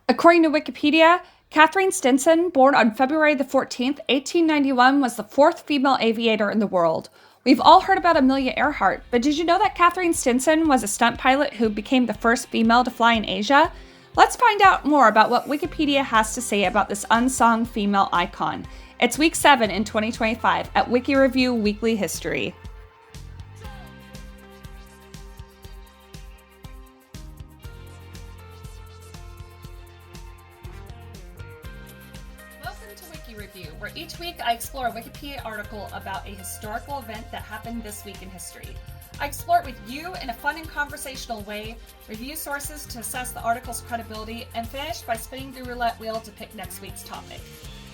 According to Wikipedia, Katherine Stinson, born on February the 14th, 1891, was the fourth female aviator in the world. We've all heard about Amelia Earhart, but did you know that Katherine Stinson was a stunt pilot who became the first female to fly in Asia? Let's find out more about what Wikipedia has to say about this unsung female icon. It's week 7 in 2025 at Wiki Review Weekly History. Welcome to Wiki Review, where each week I explore a Wikipedia article about a historical event that happened this week in history. I explore it with you in a fun and conversational way, review sources to assess the article's credibility, and finish by spinning the roulette wheel to pick next week's topic.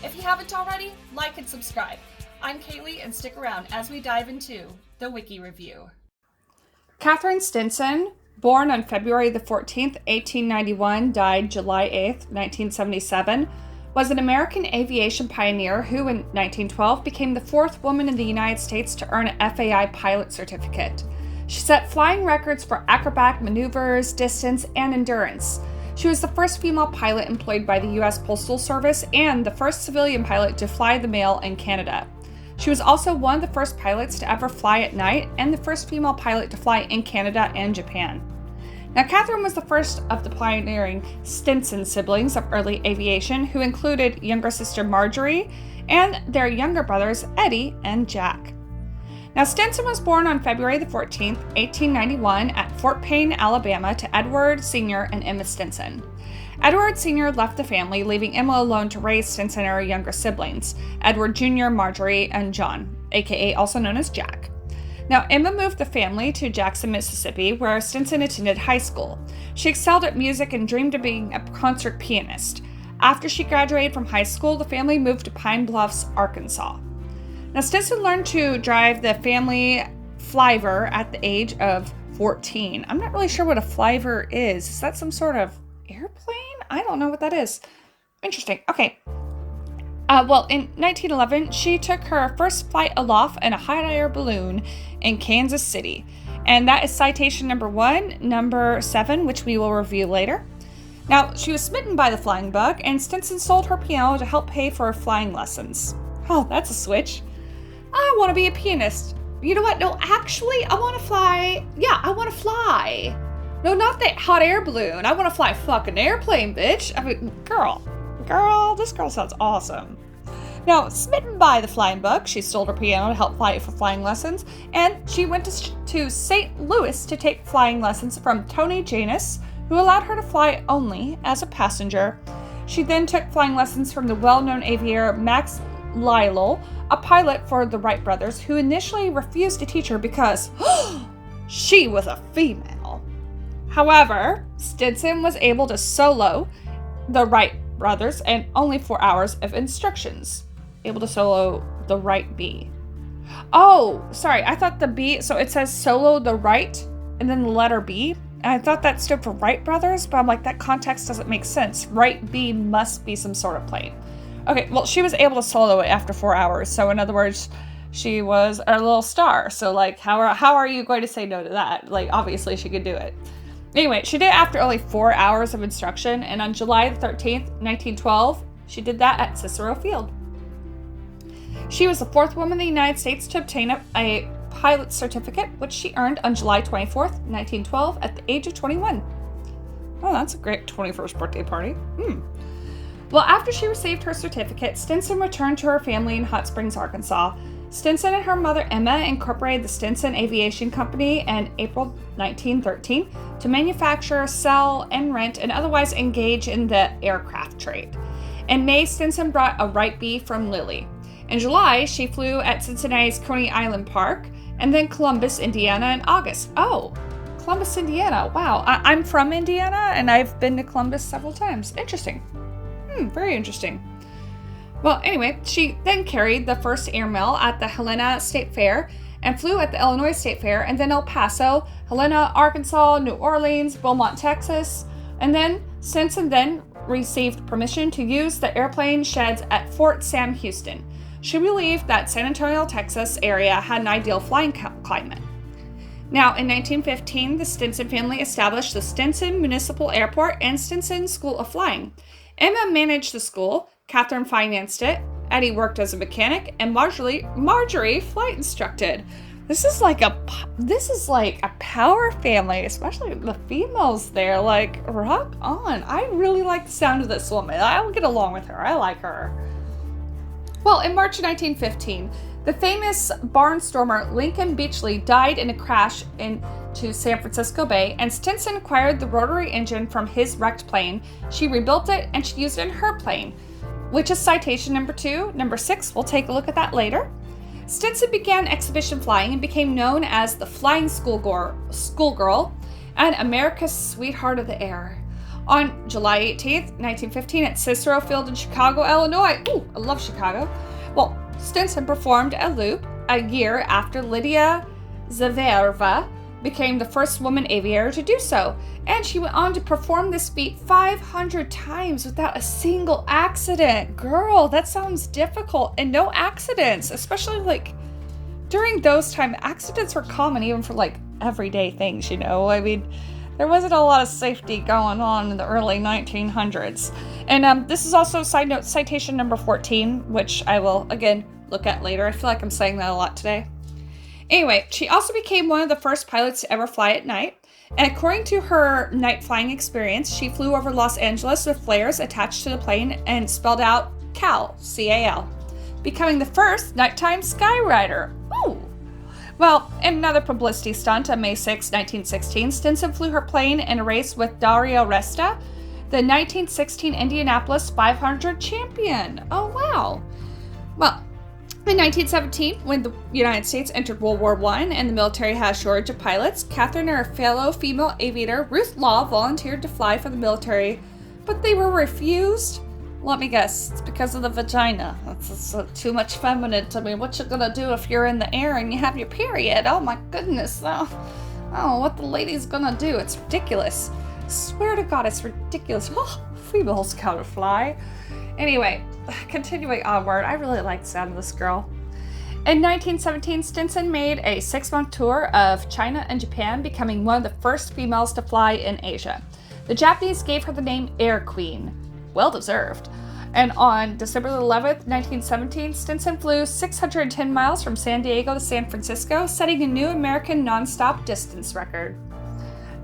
If you haven't already, like and subscribe. I'm Kaylee, and stick around as we dive into the Wiki Review. Katherine Stinson, born on February the 14th, 1891, died July 8th, 1977, was an American aviation pioneer who in 1912 became the fourth woman in the United States to earn an FAI pilot certificate. She set flying records for acrobatic maneuvers, distance, and endurance. She was the first female pilot employed by the U.S. Postal Service and the first civilian pilot to fly the mail in Canada. She was also one of the first pilots to ever fly at night and the first female pilot to fly in Canada and Japan. Now, Katherine was the first of the pioneering Stinson siblings of early aviation, who included younger sister Marjorie and their younger brothers Eddie and Jack. Now, Stinson was born on February the 14th, 1891 at Fort Payne, Alabama to Edward Sr. and Emma Stinson. Edward Sr. left the family, leaving Emma alone to raise Stinson and her younger siblings, Edward Jr., Marjorie, and John, aka also known as Jack. Now, Emma moved the family to Jackson, Mississippi, where Stinson attended high school. She excelled at music and dreamed of being a concert pianist. After she graduated from high school, the family moved to Pine Bluffs, Arkansas. Now, Stinson learned to drive the family flyer at the age of 14. I'm not really sure what a flyer is. Is that some sort of airplane? I don't know what that is. Interesting. Okay. In 1911, she took her first flight aloft in a hot air balloon in Kansas City. And that is citation number 1, number 7, which we will review later. Now, she was smitten by the flying bug, and Stinson sold her piano to help pay for her flying lessons. Oh, that's a switch. I want to be a pianist. You know what? No, actually, I want to fly. Yeah, I want to fly. No, not that hot air balloon. I want to fly a fucking airplane, bitch. I mean, girl, this girl sounds awesome. Now, smitten by the flying bug, she sold her piano to help pay for flying lessons, and she went to St. Louis to take flying lessons from Tony Janus, who allowed her to fly only as a passenger. She then took flying lessons from the well-known aviator Max Lyle, a pilot for the Wright brothers, who initially refused to teach her because she was a female. However, Stinson was able to solo the Wright brothers in only 4 hours of instructions. Able to solo the Wright B. Oh, sorry, I thought the B, so it says solo the Wright and then the letter B. And I thought that stood for Wright brothers, but I'm like, that context doesn't make sense. Wright B must be some sort of plane. Okay, well, she was able to solo it after 4 hours. So in other words, she was a little star. So like, how are you going to say no to that? Like, obviously she could do it. Anyway, she did it after only 4 hours of instruction. And on July the 13th, 1912, she did that at Cicero Field. She was the fourth woman in the United States to obtain a pilot's certificate, which she earned on July 24th, 1912 at the age of 21. Oh, that's a great 21st birthday party. Well, after she received her certificate, Stinson returned to her family in Hot Springs, Arkansas. Stinson and her mother Emma incorporated the Stinson Aviation Company in April 1913 to manufacture, sell, and rent and otherwise engage in the aircraft trade. In May, Stinson brought a Wright B from Lilly. In July, she flew at Cincinnati's Coney Island Park and then Columbus, Indiana in August. Oh, Columbus, Indiana. Wow, I'm from Indiana and I've been to Columbus several times. Interesting. Very interesting. Well, anyway, she then carried the first airmail at the Helena State Fair and flew at the Illinois State Fair and then El Paso, Helena, Arkansas, New Orleans, Beaumont, Texas, and then Stinson then received permission to use the airplane sheds at Fort Sam Houston. She believed that San Antonio, Texas area had an ideal flying climate. Now, in 1915, the Stinson family established the Stinson Municipal Airport and Stinson School of Flying. Emma managed the school, Katherine financed it, Eddie worked as a mechanic, and Marjorie flight instructed. This is like a power family, especially the females there. Like, rock on. I really like the sound of this woman. I'll get along with her. I like her. Well, in March 1915, the famous barnstormer Lincoln Beachley died in a crash into San Francisco Bay, and Stinson acquired the rotary engine from his wrecked plane. She rebuilt it, and she used it in her plane, which is citation number 2. Number 6, we'll take a look at that later. Stinson began exhibition flying and became known as the Flying Schoolgirl and America's Sweetheart of the Air. On July 18th, 1915, at Cicero Field in Chicago, Illinois. Ooh, I love Chicago. Well, Stinson performed a loop a year after Lydia Zaverva became the first woman aviator to do so, and she went on to perform this feat 500 times without a single accident. Girl, that sounds difficult. And no accidents, especially like during those times. Accidents were common even for like everyday things, you know. I mean, there wasn't a lot of safety going on in the early 1900s. And this is also, side note, citation number 14, which I will again look at later. I feel like I'm saying that a lot today. Anyway, she also became one of the first pilots to ever fly at night, and according to her night flying experience, she flew over Los Angeles with flares attached to the plane and spelled out CAL, C-A-L, becoming the first nighttime skyrider. Ooh! Well, in another publicity stunt on May 6, 1916, Stinson flew her plane in a race with Dario Resta, the 1916 Indianapolis 500 champion. Oh, wow. Well, in 1917, when the United States entered World War I and the military had a shortage of pilots, Katherine and her fellow female aviator, Ruth Law, volunteered to fly for the military, but they were refused. Let me guess, it's because of the vagina. That's too much feminine to me. What you gonna do if you're in the air and you have your period? Oh my goodness. Oh, what the lady's gonna do? It's ridiculous. I swear to God, it's ridiculous. Oh, females gotta fly. Anyway, continuing onward, I really like the sound of this girl. In 1917, Stinson made a 6-month tour of China and Japan, becoming one of the first females to fly in Asia. The Japanese gave her the name Air Queen. Well deserved. And on December 11th, 1917, Stinson flew 610 miles from San Diego to San Francisco, setting a new American nonstop distance record.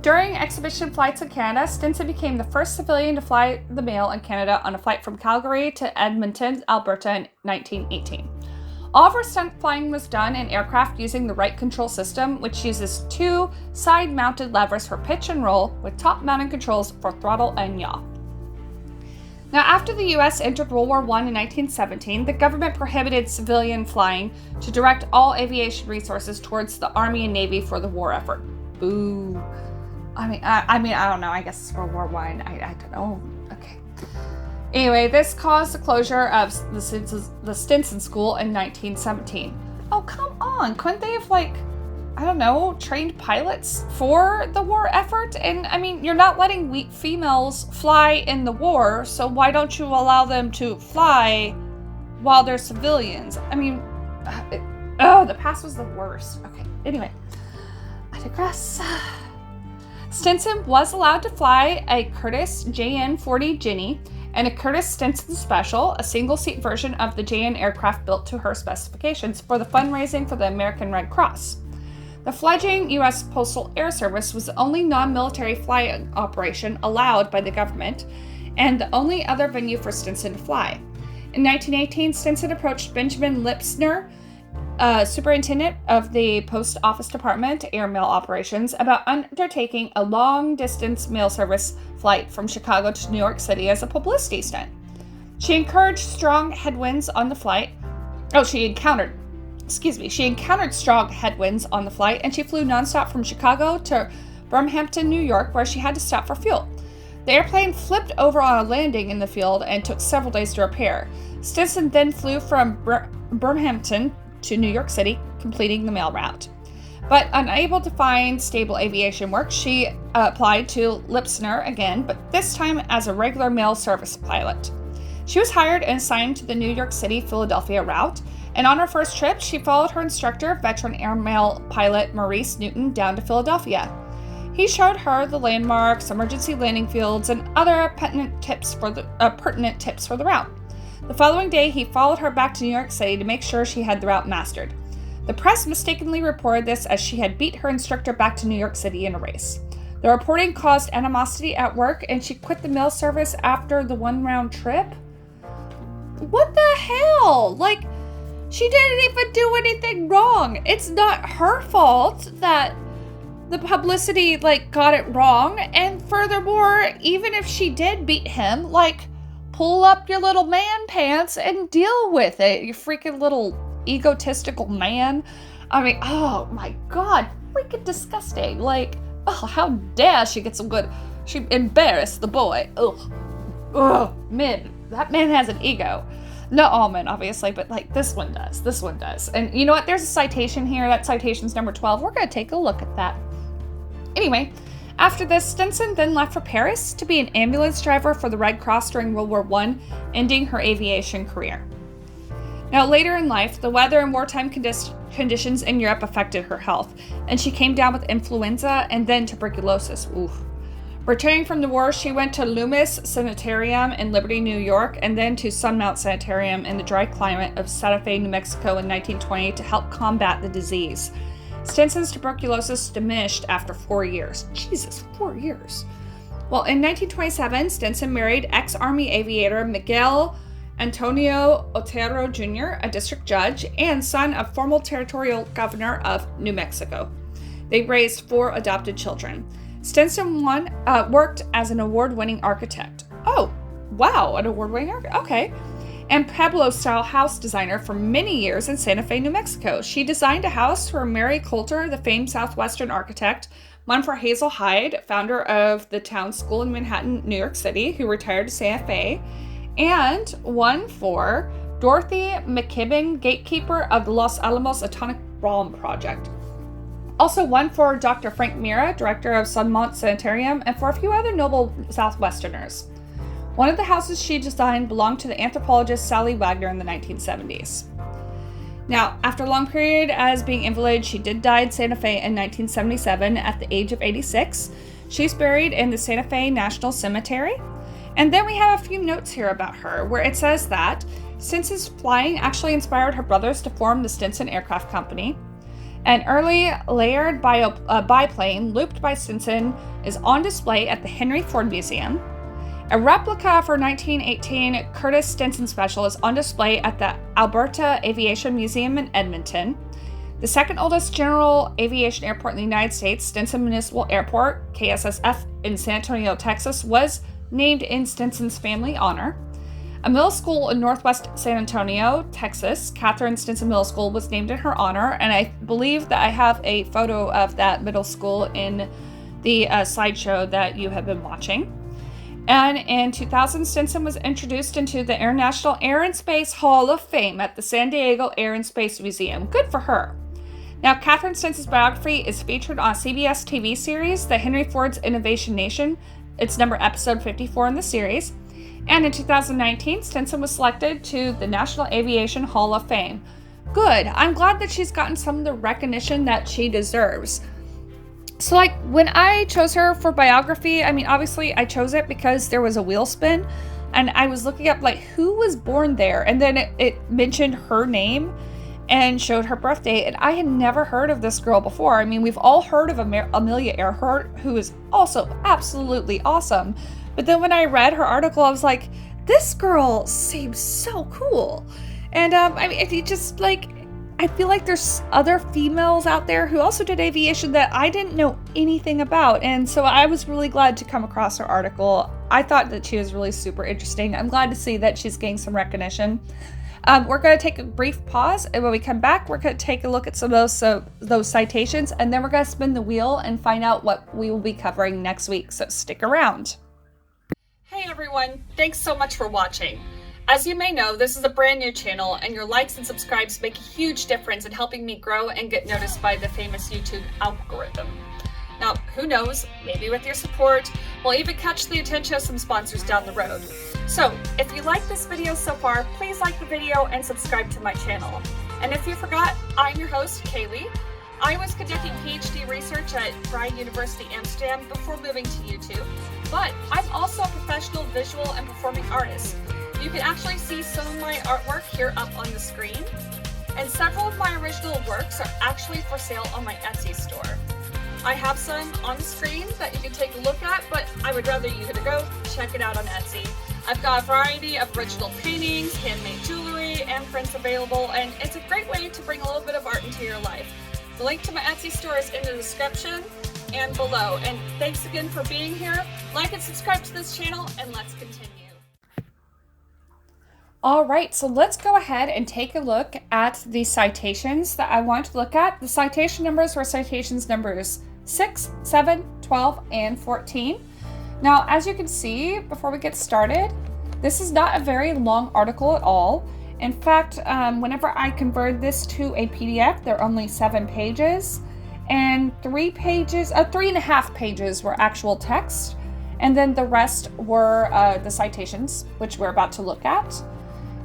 During exhibition flights in Canada, Stinson became the first civilian to fly the mail in Canada on a flight from Calgary to Edmonton, Alberta in 1918. All of her stunt flying was done in aircraft using the Wright control system, which uses 2 side-mounted levers for pitch and roll with top-mounted controls for throttle and yaw. Now, after the U.S. entered World War I in 1917, the government prohibited civilian flying to direct all aviation resources towards the Army and Navy for the war effort. Boo. I don't know. I guess it's World War I. I don't know. Okay. Anyway, this caused the closure of the Stinson School in 1917. Oh, come on. Couldn't they have, trained pilots for the war effort? And, you're not letting weak females fly in the war, so why don't you allow them to fly while they're civilians? The past was the worst. Okay, anyway, I digress. Stinson was allowed to fly a Curtiss JN-40 Ginny and a Curtiss Stinson Special, a single-seat version of the JN aircraft built to her specifications for the fundraising for the American Red Cross. The fledgling U.S. Postal Air Service was the only non-military flying operation allowed by the government and the only other venue for Stinson to fly. In 1918, Stinson approached Benjamin Lipsner, superintendent of the Post Office Department Air Mail Operations, about undertaking a long-distance mail service flight from Chicago to New York City as a publicity stunt. She encountered strong headwinds on the flight, and she flew nonstop from Chicago to Birmingham, New York, where she had to stop for fuel. The airplane flipped over on a landing in the field and took several days to repair. Stinson then flew from Birmingham to New York City, completing the mail route. But unable to find stable aviation work, she applied to Lipsner again, but this time as a regular mail service pilot. She was hired and assigned to the New York City-Philadelphia route, And on her first trip, she followed her instructor, veteran airmail pilot Maurice Newton, down to Philadelphia. He showed her the landmarks, emergency landing fields, and other pertinent tips for the route. The following day, he followed her back to New York City to make sure she had the route mastered. The press mistakenly reported this as she had beat her instructor back to New York City in a race. The reporting caused animosity at work, and she quit the mail service after the one-round trip. What the hell? Like, she didn't even do anything wrong. It's not her fault that the publicity, got it wrong. And furthermore, even if she did beat him, pull up your little man pants and deal with it, you freaking little egotistical man. I mean, oh my God, freaking disgusting. Oh, how dare she get some good, she embarrassed the boy. Ugh, man, that man has an ego. Not all men, obviously, but this one does. And you know what, there's a citation here, that citation's number 12. We're gonna take a look at that. Anyway, after this, Stinson then left for Paris to be an ambulance driver for the Red Cross during World War I, ending her aviation career. Now, later in life, the weather and wartime conditions in Europe affected her health, and she came down with influenza and then tuberculosis. Oof. Returning from the war, she went to Loomis Sanitarium in Liberty, New York, and then to Sunmount Sanitarium in the dry climate of Santa Fe, New Mexico in 1920 to help combat the disease. Stinson's tuberculosis diminished after 4 years. Jesus, 4 years. Well, in 1927, Stinson married ex-Army aviator Miguel Antonio Otero Jr., a district judge, and son of former territorial governor of New Mexico. They raised 4 adopted children. Stinson worked as an award-winning architect. Oh, wow, an award-winning architect? Okay. And Pueblo-style house designer for many years in Santa Fe, New Mexico. She designed a house for Mary Coulter, the famed Southwestern architect, one for Hazel Hyde, founder of the Town School in Manhattan, New York City, who retired to Santa Fe, and one for Dorothy McKibben, gatekeeper of the Los Alamos Atomic Bomb Project. Also one for Dr. Frank Mira, director of Sunmount Sanitarium, and for a few other noble Southwesterners. One of the houses she designed belonged to the anthropologist Sally Wagner in the 1970s. Now, after a long period as being invalid, she did die in Santa Fe in 1977 at the age of 86. She's buried in the Santa Fe National Cemetery. And then we have a few notes here about her, where it says that Stinson's flying actually inspired her brothers to form the Stinson Aircraft Company. An early layered biplane looped by Stinson is on display at the Henry Ford Museum. A replica of her 1918 Curtiss Stinson Special is on display at the Alberta Aviation Museum in Edmonton. The second oldest general aviation airport in the United States, Stinson Municipal Airport, KSSF, in San Antonio, Texas, was named in Stinson's family honor. A middle school in northwest San Antonio, Texas, Katherine Stinson Middle School, was named in her honor, and I believe that I have a photo of that middle school in the slideshow that you have been watching. And in 2000, Stinson was introduced into the International Air and Space Hall of Fame at the San Diego Air and Space Museum. Good for her. Now, Katherine Stinson's biography is featured on a CBS TV series, The Henry Ford's Innovation Nation. It's episode 54 in the series. And in 2019, Stinson was selected to the National Aviation Hall of Fame. Good. I'm glad that she's gotten some of the recognition that she deserves. So, when I chose her for biography, I mean, obviously I chose it because there was a wheel spin, and I was looking up, who was born there, and then it mentioned her name and showed her birth date, and I had never heard of this girl before. I mean, we've all heard of Amelia Earhart, who is also absolutely awesome, but then when I read her article, I was like, this girl seems so cool. And, I mean, it just, I feel like there's other females out there who also did aviation that I didn't know anything about. And so I was really glad to come across her article. I thought that she was really super interesting. I'm glad to see that she's getting some recognition. We're going to take a brief pause, and when we come back, we're going to take a look at some of those citations, and then we're going to spin the wheel and find out what we will be covering next week. So stick around. Hey everyone, thanks so much for watching. As you may know, this is a brand new channel, and your likes and subscribes make a huge difference in helping me grow and get noticed by the famous YouTube algorithm. Now, who knows, maybe with your support, we'll even catch the attention of some sponsors down the road. So, if you like this video so far, please like the video and subscribe to my channel. And if you forgot, I'm your host, Kaylee. I was conducting PhD research at Vrije University Amsterdam before moving to YouTube, but I'm also a professional visual and performing artist. You can actually see some of my artwork here up on the screen, and several of my original works are actually for sale on my Etsy store. I have some on the screen that you can take a look at, but I would rather you to go check it out on Etsy. I've got a variety of original paintings, handmade jewelry, and prints available, and it's a great way to bring a little bit of art into your life. The link to my Etsy store is in the description and below. And thanks again for being here. Like and subscribe to this channel, and let's continue. All right, so let's go ahead and take a look at the citations that I want to look at. The citation numbers were citations numbers 6, 7, 12, and 14. Now, as you can see, before we get started, this is not a very long article at all. In fact, whenever I converted this to a PDF, there are only 7 pages, and 3.5 pages were actual text, and then the rest were the citations, which we're about to look at.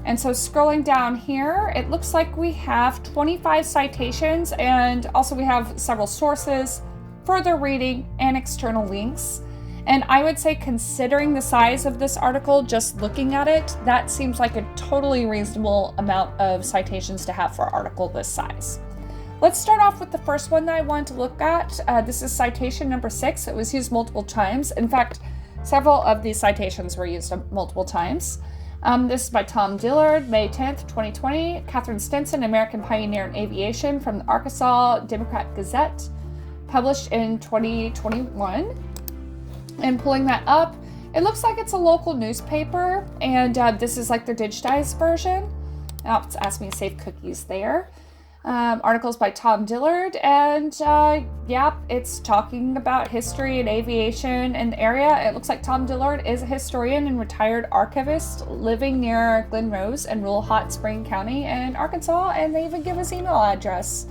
And so scrolling down here, it looks like we have 25 citations, and also we have several sources, further reading, and external links. And I would say, considering the size of this article, just looking at it, that seems like a totally reasonable amount of citations to have for an article this size. Let's start off with the first one that I want to look at. This is citation number 6. It was used multiple times. In fact, several of these citations were used multiple times. This is by Tom Dillard, May 10th, 2020. Katherine Stinson, American Pioneer in Aviation, from the Arkansas Democrat-Gazette, published in 2021. And pulling that up, it looks like it's a local newspaper, and this is like their digitized version. Now it's asking me to save cookies there. Articles by Tom Dillard, and yeah, it's talking about history and aviation in the area. It looks like Tom Dillard is a historian and retired archivist living near Glen Rose and rural Hot Spring County in Arkansas, and they even give his email address.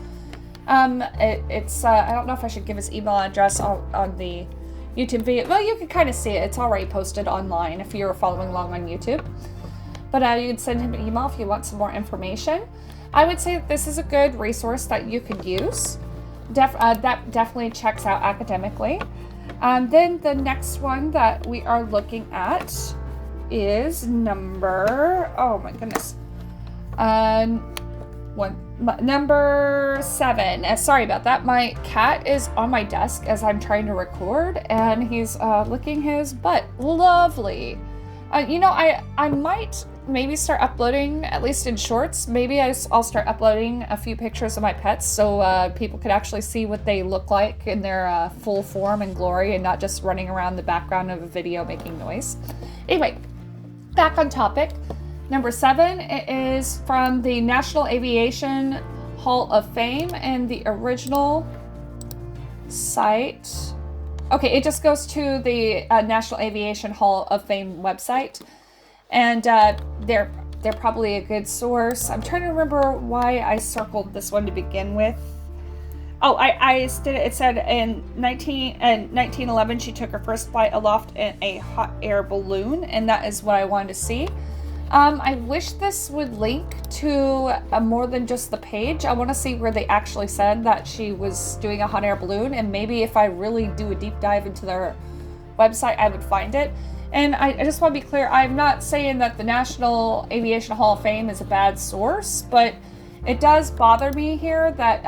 I don't know if I should give his email address on the YouTube video. Well, you can kind of see it. It's already posted online if you're following along on YouTube. But you can send him an email if you want some more information. I would say that this is a good resource that you could use. That definitely checks out academically. Then the next one that we are looking at is number 7. Sorry about that. My cat is on my desk as I'm trying to record, and he's licking his butt. Lovely. I might maybe start uploading, at least in shorts. Maybe I'll start uploading a few pictures of my pets so people could actually see what they look like in their full form and glory, and not just running around the background of a video making noise. Anyway, back on topic. Number 7 is from the National Aviation Hall of Fame, and the original site. Okay, it just goes to the National Aviation Hall of Fame website, and they're probably a good source. I'm trying to remember why I circled this one to begin with. Oh, it said in 1911 she took her first flight aloft in a hot air balloon, and that is what I wanted to see. I wish this would link to more than just the page. I want to see where they actually said that she was doing a hot air balloon, and maybe if I really do a deep dive into their website, I would find it. And I just want to be clear, I'm not saying that the National Aviation Hall of Fame is a bad source, but it does bother me here that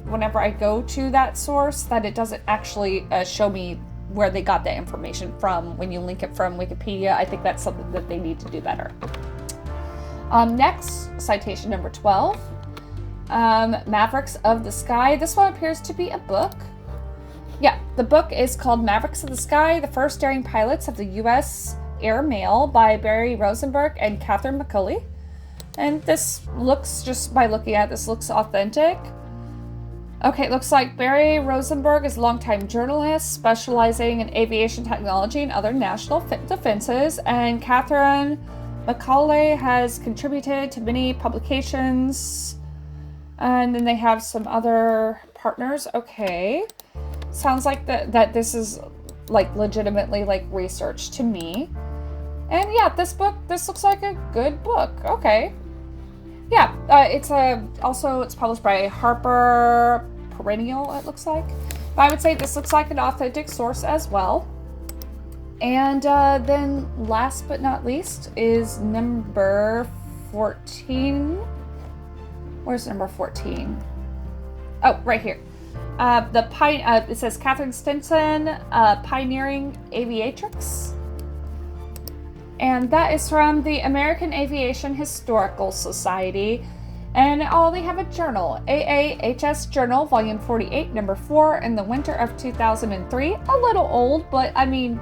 whenever I go to that source, that it doesn't actually show me where they got that information from when you link it from Wikipedia. I think that's something that they need to do better. Next, citation number 12, Mavericks of the Sky. This one appears to be a book. Yeah, the book is called Mavericks of the Sky, The First Daring Pilots of the U.S. Air Mail by Barry Rosenberg and Catherine McCulley. And this looks, just by looking at this, looks authentic. Okay, it looks like Barry Rosenberg is a longtime journalist specializing in aviation technology and other national defenses, and Catherine McCulley has contributed to many publications, and then they have some other partners. Okay, sounds like that this is like legitimately like research to me. And yeah, this looks like a good book. Okay. Yeah, it's published by Harper Perennial, it looks like. But I would say this looks like an authentic source as well. And then last but not least is number 14. Where's number 14? Oh, right here. It says Katherine Stinson, Pioneering Aviatrix. And that is from the American Aviation Historical Society. And they have a journal, AAHS Journal, Volume 48, Number 4, in the winter of 2003. A little old, but I mean,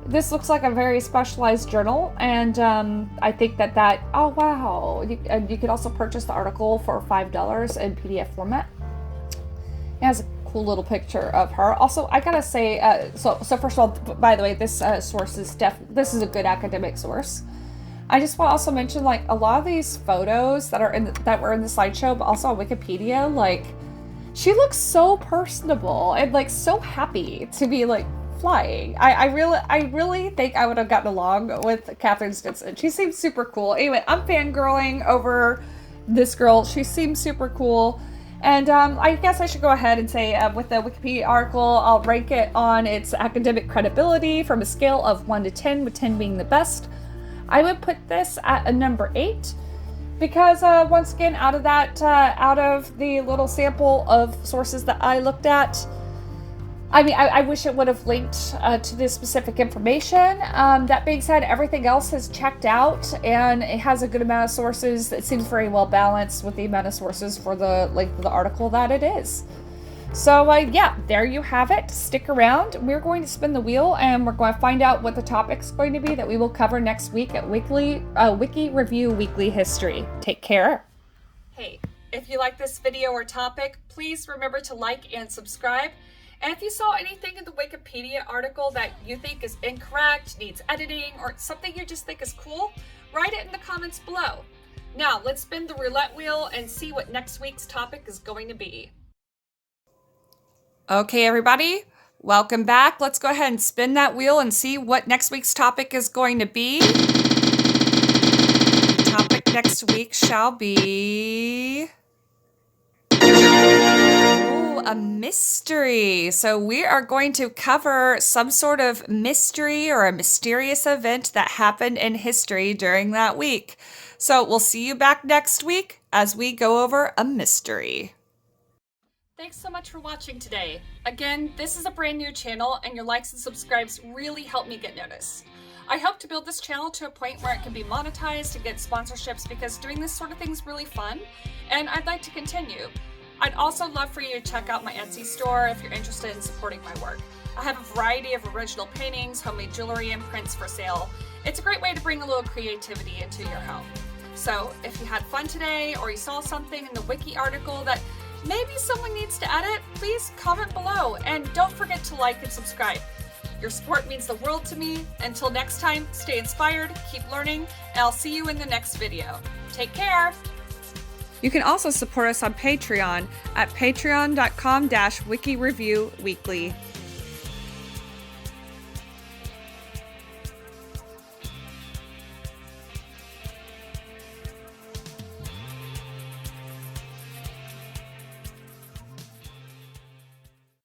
this looks like a very specialized journal. And I think oh wow, you could also purchase the article for $5 in PDF format. It has a cool little picture of her. Also, I gotta say, so first of all, by the way, this source is this is a good academic source. I just want to also mention, like, a lot of these photos that were in the slideshow, but also on Wikipedia, like, she looks so personable and like so happy to be like flying. I really think I would have gotten along with Katherine Stinson. She seems super cool. Anyway, I'm fangirling over this girl. She seems super cool. And I guess I should go ahead and say, with the Wikipedia article, I'll rank it on its academic credibility from a scale of 1 to 10, with 10 being the best. I would put this at a number 8 because, once again, out of the little sample of sources that I looked at, I mean, I wish it would have linked to this specific information. That being said, everything else has checked out, and it has a good amount of sources. It seems very well balanced with the amount of sources for the length of the article that it is. So, yeah, there you have it. Stick around. We're going to spin the wheel, and we're going to find out what the topic's going to be that we will cover next week at Wiki Review Weekly History. Take care. Hey, if you like this video or topic, please remember to like and subscribe. And if you saw anything in the Wikipedia article that you think is incorrect, needs editing, or something you just think is cool, write it in the comments below. Now, let's spin the roulette wheel and see what next week's topic is going to be. Okay, everybody, welcome back. Let's go ahead and spin that wheel and see what next week's topic is going to be. The topic next week shall be a mystery. So we are going to cover some sort of mystery or a mysterious event that happened in history during that week. So we'll see you back next week as we go over a mystery. Thanks so much for watching today. Again, this is a brand new channel, and your likes and subscribes really help me get noticed. I hope to build this channel to a point where it can be monetized and get sponsorships, because doing this sort of thing is really fun, and I'd like to continue. I'd also love for you to check out my Etsy store if you're interested in supporting my work. I have a variety of original paintings, homemade jewelry, and prints for sale. It's a great way to bring a little creativity into your home. So if you had fun today, or you saw something in the wiki article that maybe someone needs to edit, please comment below, and don't forget to like and subscribe. Your support means the world to me. Until next time, stay inspired, keep learning, and I'll see you in the next video. Take care! You can also support us on Patreon at patreon.com/wikireviewweekly.